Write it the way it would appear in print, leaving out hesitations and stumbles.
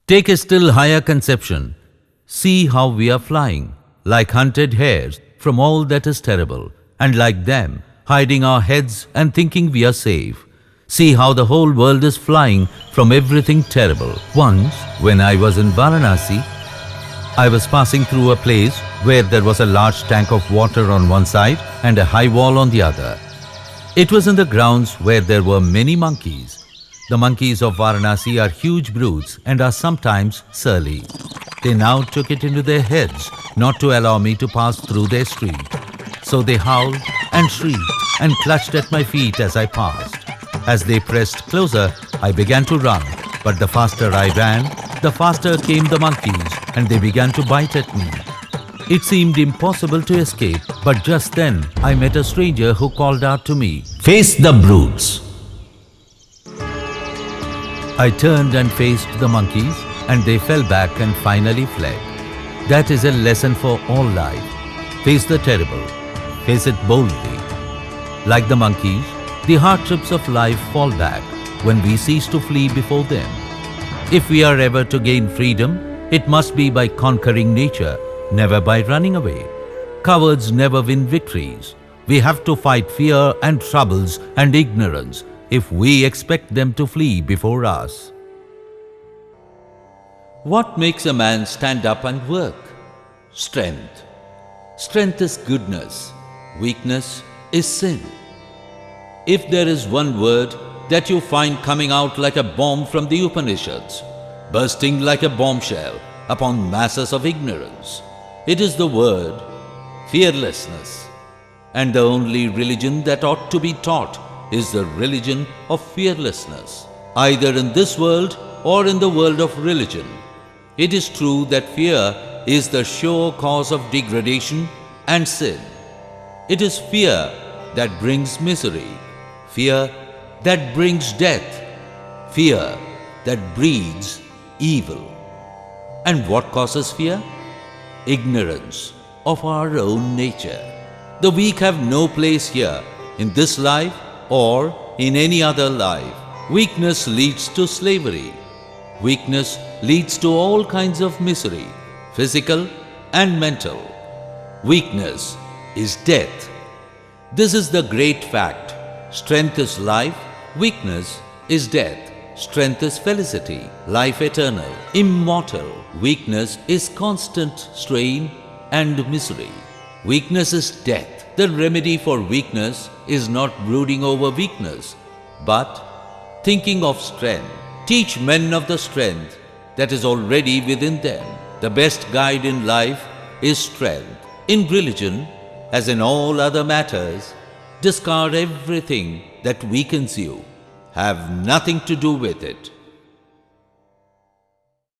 Take a still higher conception. See how we are flying, like hunted hares, from all that is terrible, and like them, hiding our heads and thinking we are safe. See how the whole world is flying from everything terrible. Once, when I was in Varanasi, I was passing through a place where there was a large tank of water on one side and a high wall on the other. It was in the grounds where there were many monkeys. The monkeys of Varanasi are huge brutes and are sometimes surly. They now took it into their heads not to allow me to pass through their street. So they howled and shrieked and clutched at my feet as I passed. As they pressed closer, I began to run, but the faster I ran, the faster came the monkeys and they began to bite at me. It seemed impossible to escape, but just then I met a stranger who called out to me, "Face the brutes." I turned and faced the monkeys and they fell back and finally fled. That is a lesson for all life. Face the terrible. Face it boldly. Like the monkeys, the hardships of life fall back when we cease to flee before them. If we are ever to gain freedom, it must be by conquering nature, never by running away. Cowards never win victories. We have to fight fear and troubles and ignorance if we expect them to flee before us. What makes a man stand up and work? Strength. Strength is goodness. Weakness is sin. If there is one word that you find coming out like a bomb from the Upanishads, bursting like a bombshell upon masses of ignorance, it is the word fearlessness. And the only religion that ought to be taught is the religion of fearlessness, either in this world or in the world of religion. It is true that fear is the sure cause of degradation and sin. It is fear that brings misery, fear that brings death, fear that breeds evil. And what causes fear? Ignorance of our own nature. The weak have no place here, in this life or in any other life. Weakness leads to slavery. Weakness leads to all kinds of misery, physical and mental. Weakness is death. This is the great fact. Strength is life, weakness is death. Strength is felicity, life eternal, immortal. Weakness is constant strain and misery. Weakness is death. The remedy for weakness is not brooding over weakness, but thinking of strength. Teach men of the strength that is already within them. The best guide in life is strength. In religion, as in all other matters, discard everything that weakens you. Have nothing to do with it.